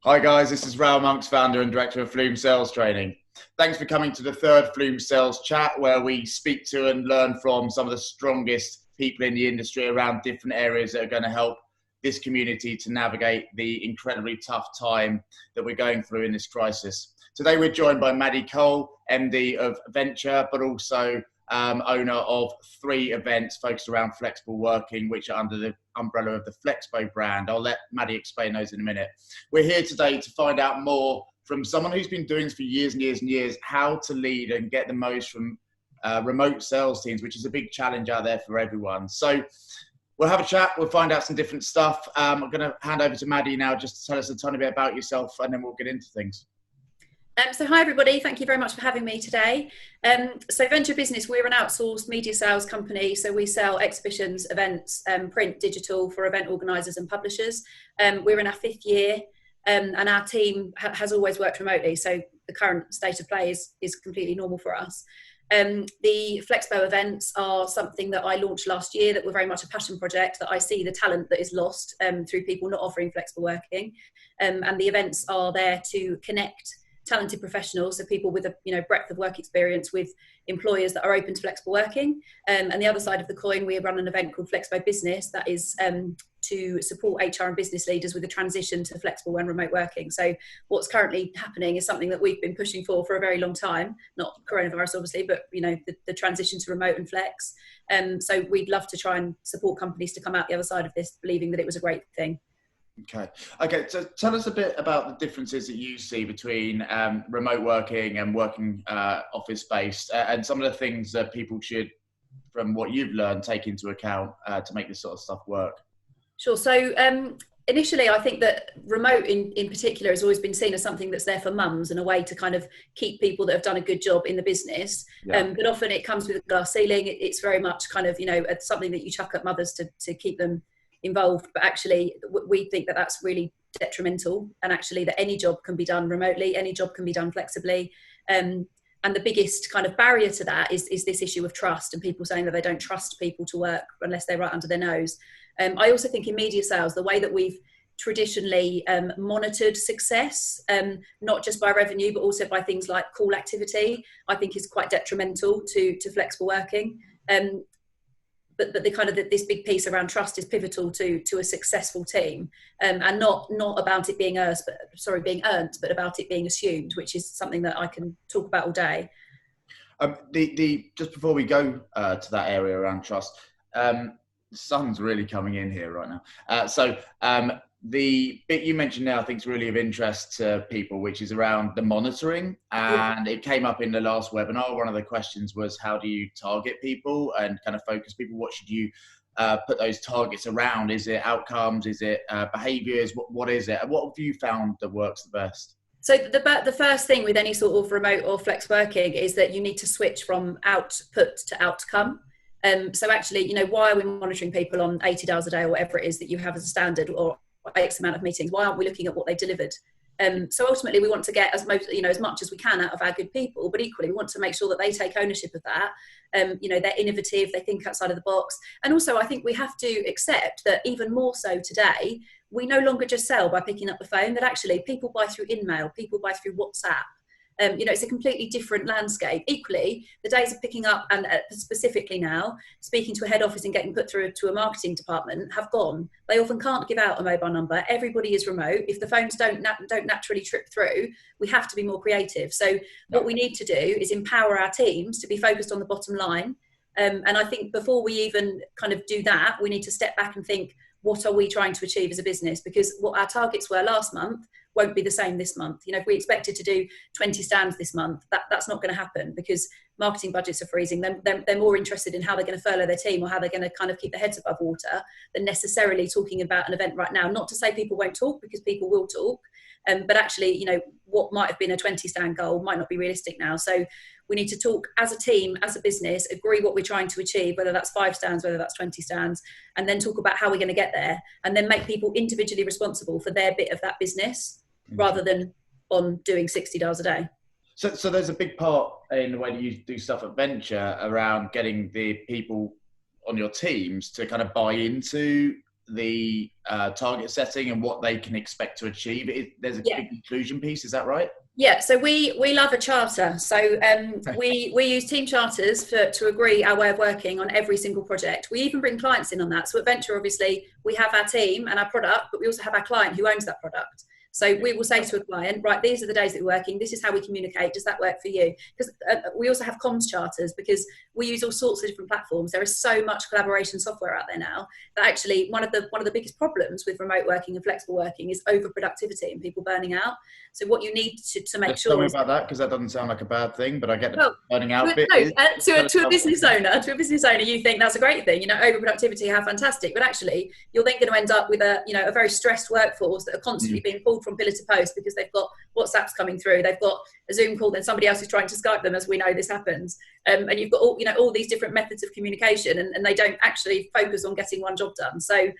Hi guys, this is Raoul Monks, founder and director of Flume Sales Training. Thanks for coming to the third Flume Sales Chat, where we speak to and learn from some of the strongest people in the industry around different areas that are going to help this community to navigate the incredibly tough time that we're going through in this crisis. Today we're joined by Maddy Cole, MD of Venture, but also owner of 3 events focused around flexible working, which are under the umbrella of the Flexpo brand. I'll let Maddy explain those in a minute. We're here today to find out more from someone who's been doing this for years and years and years, how to lead and get the most from remote sales teams, which is a big challenge out there for everyone. So we'll have a chat, we'll find out some different stuff. I'm going to hand over to Maddy now just to tell us a tiny bit about yourself, and then we'll get into things. So hi everybody, thank you very much for having me today. So Venture Business, we're an outsourced media sales company, so we sell exhibitions, events, print, digital for event organisers and publishers. We're in our 5th year and our team has always worked remotely, so the current state of play is completely normal for us. The Flexpo events are something that I launched last year that were very much a passion project, that I see the talent that is lost through people not offering flexible working, and the events are there to connect talented professionals, so people with a breadth of work experience with employers that are open to flexible working. And the other side of the coin, we run an event called Flexpo Business that is to support HR and business leaders with the transition to flexible and remote working. So what's currently happening is something that we've been pushing for a very long time, not coronavirus obviously, but the transition to remote and flex. So we'd love to try and support companies to come out the other side of this believing that it was a great thing. Okay. So tell us a bit about the differences that you see between remote working and working office-based, and some of the things that people should, from what you've learned, take into account to make this sort of stuff work. Sure. So initially, I think that remote in particular has always been seen as something that's there for mums and a way to kind of keep people that have done a good job in the business. Yeah. But often it comes with a glass ceiling. It's very much kind of, something that you chuck at mothers to keep them involved, but actually we think that that's really detrimental, and actually that any job can be done remotely, any job can be done flexibly, and the biggest kind of barrier to that is this issue of trust, and people saying that they don't trust people to work unless they're right under their nose. I also think in media sales, the way that we've traditionally monitored success, not just by revenue but also by things like call activity, I think is quite detrimental to flexible working. But the kind of this big piece around trust is pivotal to a successful team, and not about it being earned, but about it being assumed, which is something that I can talk about all day. Just before we go to that area around trust, the sun's really coming in here right now. The bit you mentioned now I think is really of interest to people, which is around the monitoring, and it came up in the last webinar. One of the questions was, how do you target people and kind of focus people? What should you put those targets around? Is it outcomes? Is it behaviors? What is it? And what have you found that works the best? So the first thing with any sort of remote or flex working is that you need to switch from output to outcome. So actually, why are we monitoring people on 80 hours a day or whatever it is that you have as a standard, or X amount of meetings? Why aren't we looking at what they delivered? So ultimately we want to get as much as we can out of our good people, but equally we want to make sure that they take ownership of that. They're innovative, they think outside of the box. And also I think we have to accept that even more so today, we no longer just sell by picking up the phone, that actually people buy through email, people buy through WhatsApp. It's a completely different landscape. Equally, the days of picking up and specifically now speaking to a head office and getting put through to a marketing department have gone. They often can't give out a mobile number. Everybody is remote. If the phones don't naturally trip through, we have to be more creative. So what we need to do is empower our teams to be focused on the bottom line. And I think before we even kind of do that, we need to step back and think, what are we trying to achieve as a business? Because what our targets were last month won't be the same this month. If we expected to do 20 stands this month, that's not going to happen, because marketing budgets are freezing. They're more interested in how they're going to furlough their team or how they're going to kind of keep their heads above water than necessarily talking about an event right now. Not to say people won't talk, because people will talk, but actually, what might have been a 20 stand goal might not be realistic now. So we need to talk as a team, as a business, agree what we're trying to achieve, whether that's 5 stands, whether that's 20 stands, and then talk about how we're going to get there, and then make people individually responsible for their bit of that business, rather than on doing 60 hours a day. So there's a big part in the way that you do stuff at Venture around getting the people on your teams to kind of buy into the target setting and what they can expect to achieve? There's a big inclusion piece, is that right? Yeah, so we love a charter. So we use team charters to agree our way of working on every single project. We even bring clients in on that. So at Venture, obviously, we have our team and our product, but we also have our client who owns that product. So we will say to a client, right, these are the days that we're working. This is how we communicate. Does that work for you? Because we also have comms charters, because we use all sorts of different platforms. There is so much collaboration software out there now that actually one of the biggest problems with remote working and flexible working is overproductivity and people burning out. So what you need to make sure. Tell me about that, because that doesn't sound like a bad thing, but I get the burning out bit. To a business owner, you think that's a great thing, overproductivity, how fantastic. But actually, you're then going to end up with a very stressed workforce that are constantly being pulled from pillar to post because they've got WhatsApps coming through, they've got a Zoom call, then somebody else is trying to Skype them, as we know this happens, and you've got all these different methods of communication, and they don't actually focus on getting one job done. So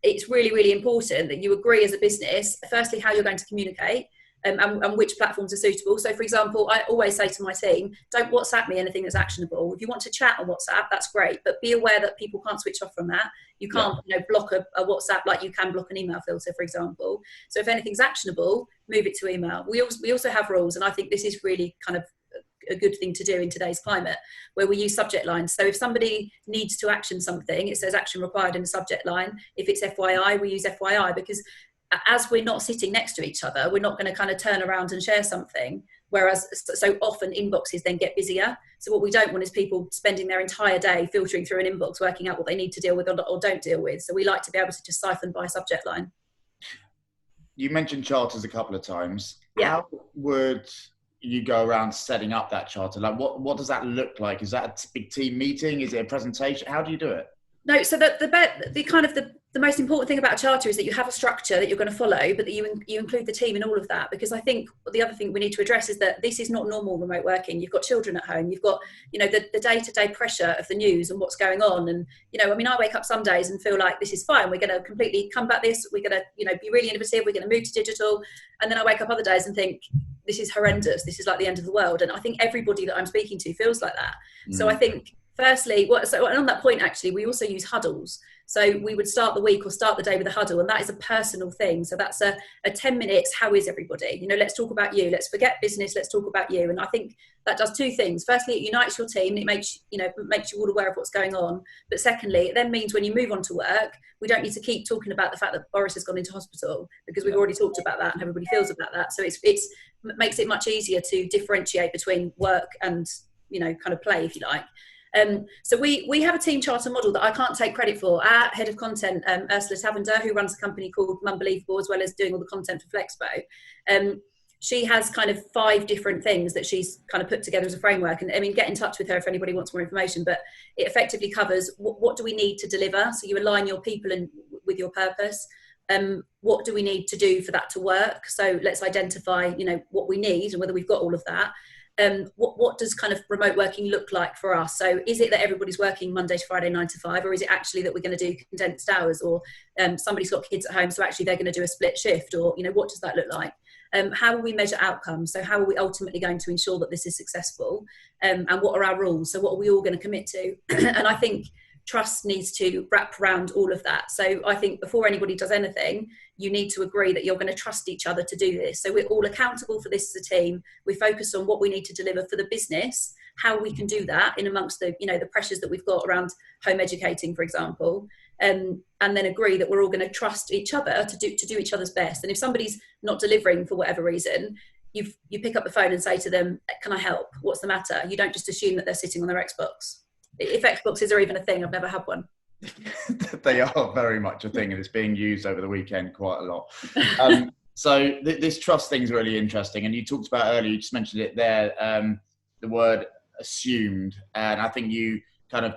it's really, really important that you agree as a business, firstly, how you're going to communicate. And which platforms are suitable. So, for example, I always say to my team, don't WhatsApp me anything that's actionable. If you want to chat on WhatsApp, that's great, but be aware that people can't switch off from that. You can't block a WhatsApp like you can block an email filter, for example. So if anything's actionable, move it to email. We also have rules, and I think this is really kind of a good thing to do in today's climate, where we use subject lines. So if somebody needs to action something, it says action required in the subject line. If it's FYI, we use FYI, because as we're not sitting next to each other, we're not going to kind of turn around and share something. Whereas so often inboxes then get busier. So what we don't want is people spending their entire day filtering through an inbox, working out what they need to deal with or don't deal with. So we like to be able to just siphon by subject line. You mentioned charters a couple of times. Yeah. How would you go around setting up that charter? Like what does that look like? Is that a big team meeting? Is it a presentation? How do you do it? No, so the most important thing about a charter is that you have a structure that you're going to follow, but that you include the team in all of that. Because I think the other thing we need to address is that this is not normal remote working. You've got children at home. You've got, the day-to-day pressure of the news and what's going on. And, I wake up some days and feel like this is fine. We're going to completely combat this. We're going to, be really innovative. We're going to move to digital. And then I wake up other days and think, this is horrendous. This is like the end of the world. And I think everybody that I'm speaking to feels like that. So I think, firstly, and on that point, actually, we also use huddles. So we would start the week or start the day with a huddle, and that is a personal thing. So that's a 10 minutes, how is everybody? Let's talk about you. Let's forget business. Let's talk about you. And I think that does two things. Firstly, it unites your team. It makes you all aware of what's going on. But secondly, it then means when you move on to work, we don't need to keep talking about the fact that Boris has gone into hospital, because we've already talked about that and everybody feels about that. So it makes it much easier to differentiate between work and, kind of play, if you like. So we have a team charter model that I can't take credit for. Our head of content, Ursula Tavender, who runs a company called Unbelievable, as well as doing all the content for Flexpo, she has kind of 5 different things that she's kind of put together as a framework. And get in touch with her if anybody wants more information, but it effectively covers what do we need to deliver. So you align your people with your purpose. What do we need to do for that to work? So let's identify, what we need and whether we've got all of that. What does kind of remote working look like for us? So is it that everybody's working Monday to Friday 9 to 5, or is it actually that we're going to do condensed hours, or somebody's got kids at home, so actually they're going to do a split shift, or what does that look like? How will we measure outcomes? So how are we ultimately going to ensure that this is successful? And what are our rules? So what are we all going to commit to? And I think trust needs to wrap around all of that. So I think before anybody does anything, you need to agree that you're going to trust each other to do this. So we're all accountable for this as a team. We focus on what we need to deliver for the business, how we can do that in amongst the, the pressures that we've got around home educating, for example, and then agree that we're all going to trust each other to do each other's best. And if somebody's not delivering for whatever reason, you pick up the phone and say to them, can I help? What's the matter? You don't just assume that they're sitting on their Xbox. If Xboxes are even a thing, I've never had one. They are very much a thing, and it's being used over the weekend quite a lot. So this trust thing is really interesting. And you talked about earlier, you just mentioned it there, the word assumed. And I think you kind of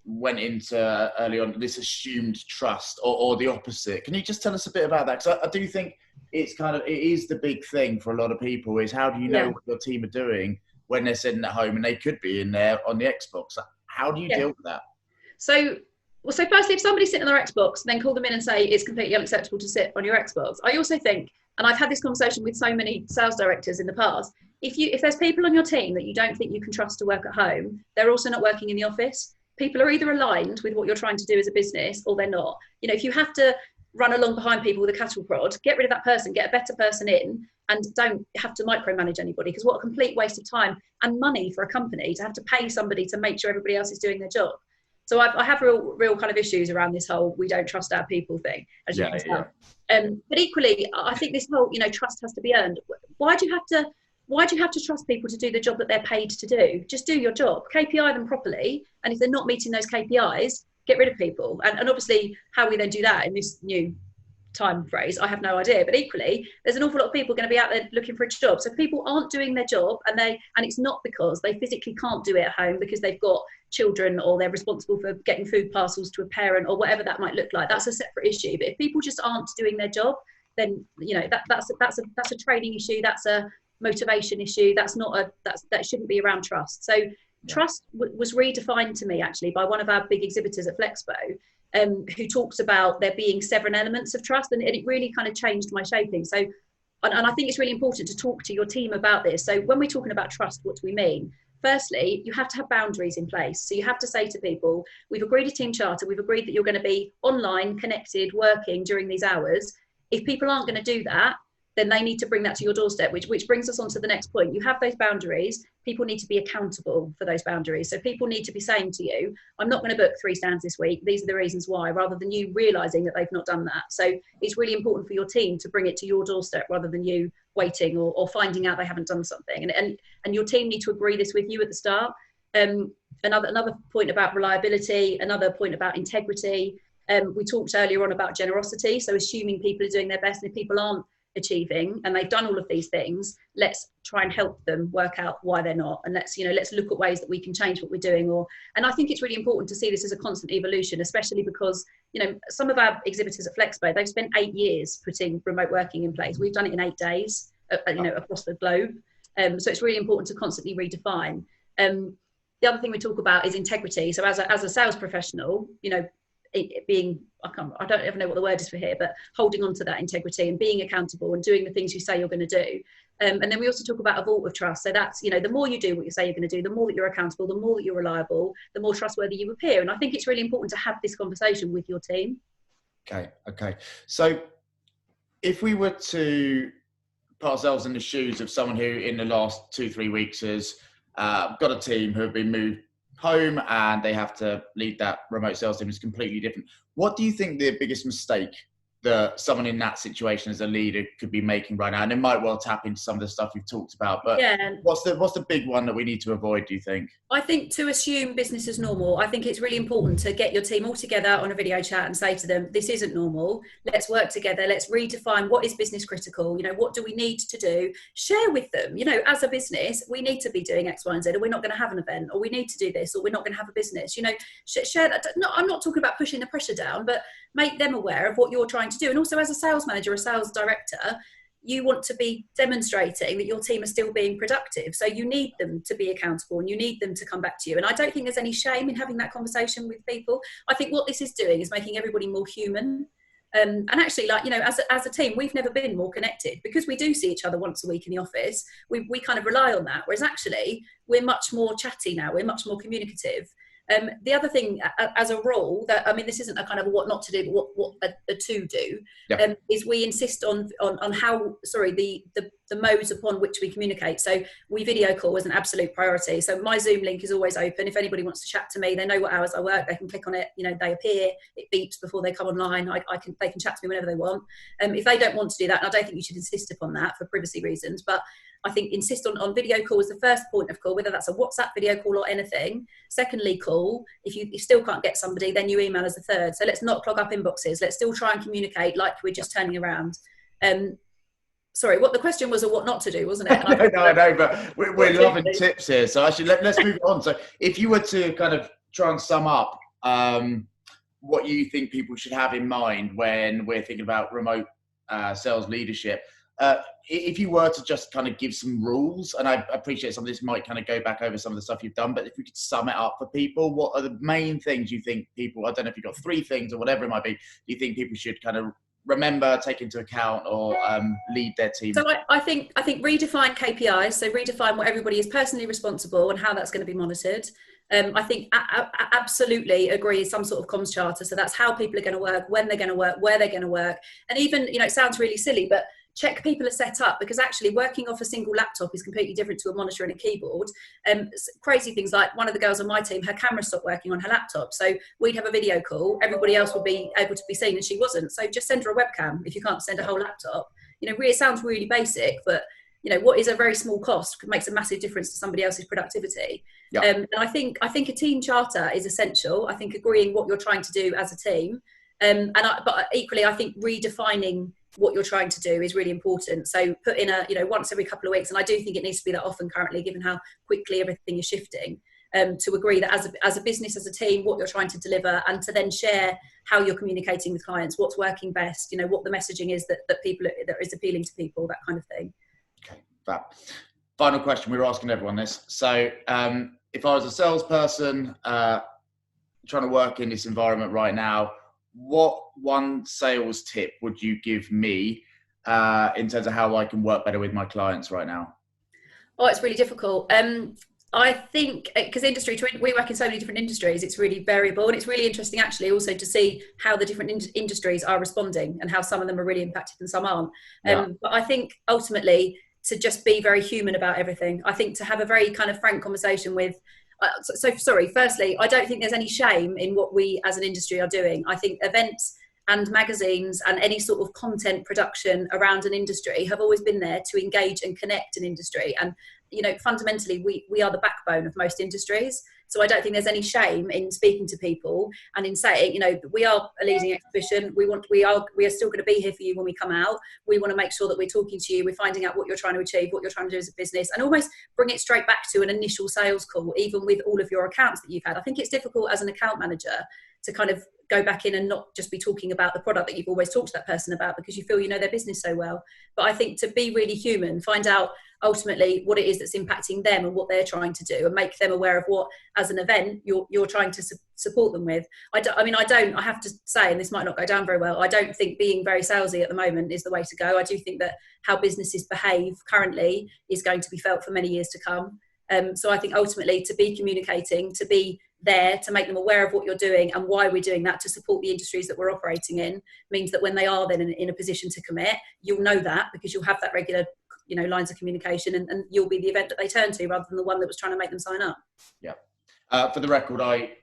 went into early on this assumed trust or the opposite. Can you just tell us a bit about that? Because I do think it is the big thing for a lot of people, is how do you know what your team are doing when they're sitting at home and they could be in there on the Xbox? How do you deal with that? So firstly, if somebody's sitting on their Xbox, then call them in and say it's completely unacceptable to sit on your Xbox. I also think, and I've had this conversation with so many sales directors in the past, if there's people on your team that you don't think you can trust to work at home, they're also not working in the office. people are either aligned with what you're trying to do as a business or they're not. You know, if you have to run along behind people with a cattle prod, get rid of that person, get a better person in, and don't have to micromanage anybody, because what a complete waste of time and money for a company to have to pay somebody to make sure everybody else is doing their job. So I have real kind of issues around this whole we don't trust our people thing, as you can tell. But equally, I think this whole, you know, trust has to be earned. Why do you have to trust people to do the job that they're paid to do? Just do your job, KPI them properly, and if they're not meeting those KPIs, get rid of people. And obviously how we then do that in this new time phrase, I have no idea. But equally, there's an awful lot of people going to be out there looking for a job. So people aren't doing their job, and it's not because they physically can't do it at home because they've got children or they're responsible for getting food parcels to a parent or whatever that might look like. That's a separate issue. But if people just aren't doing their job, then, you know, that's a training issue. That's a motivation issue. That shouldn't be around trust. So trust was redefined to me actually by one of our big exhibitors at Flexpo, who talks about there being 7 elements of trust, and it really kind of changed my shaping. So, and I think it's really important to talk to your team about this. So when we're talking about trust, what do we mean? Firstly, you have to have boundaries in place. So you have to say to people, we've agreed a team charter, we've agreed that you're going to be online, connected, working during these hours. If people aren't going to do that, then they need to bring that to your doorstep, which brings us on to the next point. You have those boundaries. People need to be accountable for those boundaries. So people need to be saying to you, I'm not going to book 3 stands this week. These are the reasons why, rather than you realising that they've not done that. So it's really important for your team to bring it to your doorstep rather than you waiting or finding out they haven't done something. And your team need to agree this with you at the start. Another point about reliability, another point about integrity. We talked earlier on about generosity. So assuming people are doing their best, and if people aren't achieving and they've done all of these things, let's try and help them work out why they're not, and let's look at ways that we can change what we're doing. And I think it's really important to see this as a constant evolution, especially because, you know, some of our exhibitors at Flexpo, they've spent 8 years putting remote working in place. We've done it in 8 days, you know, across the globe. So it's really important to constantly redefine. The other thing we talk about is integrity. So as a sales professional, you know, it being, I don't even know what the word is for here, but holding on to that integrity and being accountable and doing the things you say you're going to do. And then we also talk about a vault of trust. So that's, you know, the more you do what you say you're going to do, the more that you're accountable, the more that you're reliable, the more trustworthy you appear. And I think it's really important to have this conversation with your team. Okay. So if we were to put ourselves in the shoes of someone who in the last 2-3 weeks has got a team who have been moved home and they have to lead that remote sales team, is completely different. What do you think the biggest mistake that someone in that situation as a leader could be making right now? And it might well tap into some of the stuff you've talked about, but what's the big one that we need to avoid, do you think? I think to assume business as normal. I think it's really important to get your team all together on a video chat and say to them, this isn't normal. Let's work together. Let's redefine what is business critical. You know, what do we need to do? Share with them, you know, as a business, we need to be doing X, Y, and Z, or we're not going to have an event, or we need to do this, or we're not going to have a business. You know, share that. No, I'm not talking about pushing the pressure down, but make them aware of what you're trying to do. And also as a sales manager, a sales director, you want to be demonstrating that your team are still being productive. So you need them to be accountable and you need them to come back to you. And I don't think there's any shame in having that conversation with people. I think what this is doing is making everybody more human. And actually, like, you know, as a team, we've never been more connected because we do see each other once a week in the office. We kind of rely on that. Whereas actually, we're much more chatty now. We're much more communicative. The other thing, as a rule, that, I mean, this isn't a kind of what not to do, but what a to do, is we insist on how, the modes upon which we communicate. So we video call as an absolute priority. So my Zoom link is always open. If anybody wants to chat to me, they know what hours I work. They can click on it. You know, they appear. It beeps before they come online. They can chat to me whenever they want. If they don't want to do that, and I don't think you should insist upon that for privacy reasons, but I think insist on video call as the first point of call, whether that's a WhatsApp video call or anything. Secondly, call. If you still can't get somebody, then you email as a third. So let's not clog up inboxes. Let's still try and communicate like we're just turning around. Sorry, what the question was, or what not to do, wasn't it? No, but we're loving tips here. So actually, let's move on. So if you were to kind of try and sum up what you think people should have in mind when we're thinking about remote sales leadership, if you were to just kind of give some rules, and I appreciate some of this might kind of go back over some of the stuff you've done, but if we could sum it up for people, what are the main things you think people, I don't know if you've got 3 things or whatever it might be, do you think people should kind of remember, take into account, or lead their team? So I think redefine KPIs. So redefine what everybody is personally responsible and how that's going to be monitored. I think I absolutely agree some sort of comms charter. So that's how people are going to work, when they're going to work, where they're going to work. And even, you know, it sounds really silly, but check people are set up, because actually working off a single laptop is completely different to a monitor and a keyboard. Crazy things like one of the girls on my team, her camera stopped working on her laptop. So we'd have a video call, everybody else would be able to be seen and she wasn't. So just send her a webcam if you can't send a whole laptop. You know, it sounds really basic, but you know, what is a very small cost makes a massive difference to somebody else's productivity. Yeah. And I think a team charter is essential. I think agreeing what you're trying to do as a team. But equally, I think redefining what you're trying to do is really important. So put in a, you know, once every couple of weeks, and I do think it needs to be that often currently, given how quickly everything is shifting, to agree that as a business, as a team, what you're trying to deliver, and to then share how you're communicating with clients, what's working best, you know, what the messaging is that is appealing to people, that kind of thing. Okay, that final question, we were asking everyone this. So if I was a salesperson trying to work in this environment right now, what one sales tip would you give me in terms of how I can work better with my clients right now? Oh, it's really difficult. I think because we work in so many different industries, it's really variable, and it's really interesting actually also to see how the different industries are responding and how some of them are really impacted and some aren't. But I think ultimately to just be very human about everything. I think to have a very kind of frank conversation with, firstly, I don't think there's any shame in what we as an industry are doing. I think events and magazines and any sort of content production around an industry have always been there to engage and connect an industry. And, you know, fundamentally, we are the backbone of most industries. So I don't think there's any shame in speaking to people and in saying, you know, we are a leading exhibition. We are still going to be here for you when we come out. We want to make sure that we're talking to you. We're finding out what you're trying to achieve, what you're trying to do as a business, and almost bring it straight back to an initial sales call, even with all of your accounts that you've had. I think it's difficult as an account manager to kind of go back in and not just be talking about the product that you've always talked to that person about because you feel you know their business so well. But I think to be really human, find out ultimately what it is that's impacting them and what they're trying to do, and make them aware of what, as an event, you're trying to support them with. I have to say, and this might not go down very well, I don't think being very salesy at the moment is the way to go. I do think that how businesses behave currently is going to be felt for many years to come. So I think ultimately to be communicating, to be there, to make them aware of what you're doing and why we're doing that, to support the industries that we're operating in, means that when they are then in a position to commit, you'll know that because you'll have that regular, you know, lines of communication, and you'll be the event that they turn to rather than the one that was trying to make them sign up. Yeah. For the record, I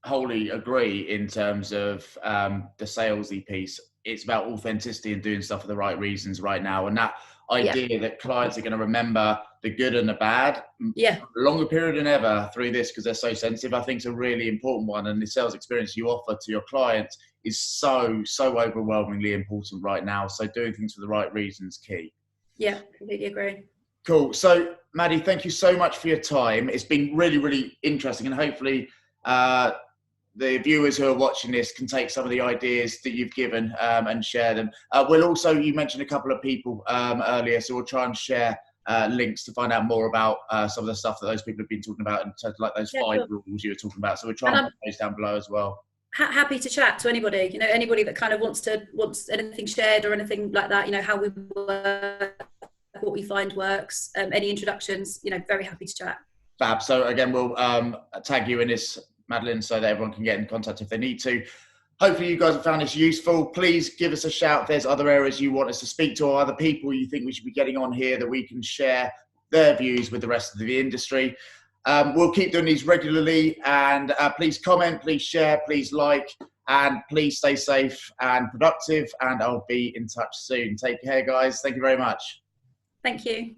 wholly agree in terms of the salesy piece. It's about authenticity and doing stuff for the right reasons right now. And that idea that clients are going to remember the good and the bad longer period than ever through this because they're so sensitive, I think is a really important one. And the sales experience you offer to your clients is so overwhelmingly important right now. So doing things for the right reasons key. Yeah, completely agree. Cool. So Maddy, thank you so much for your time. It's been really, really interesting, and hopefully the viewers who are watching this can take some of the ideas that you've given and share them. We'll also, you mentioned a couple of people earlier, so we'll try and share links to find out more about some of the stuff that those people have been talking about, in terms of like those 5 rules you were talking about. So we'll try and put those down below as well. Happy to chat to anybody, you know, anybody that kind of wants anything shared or anything like that, you know, how we work, what we find works, any introductions, you know, very happy to chat. Fab. So again, we'll tag you in this, Madeline, so that everyone can get in contact if they need to. Hopefully you guys have found this useful. Please give us a shout if there's other areas you want us to speak to, or other people you think we should be getting on here that we can share their views with the rest of the industry. We'll keep doing these regularly, and please comment, please share, please like, and please stay safe and productive, and I'll be in touch soon. Take care, guys. Thank you very much. Thank you.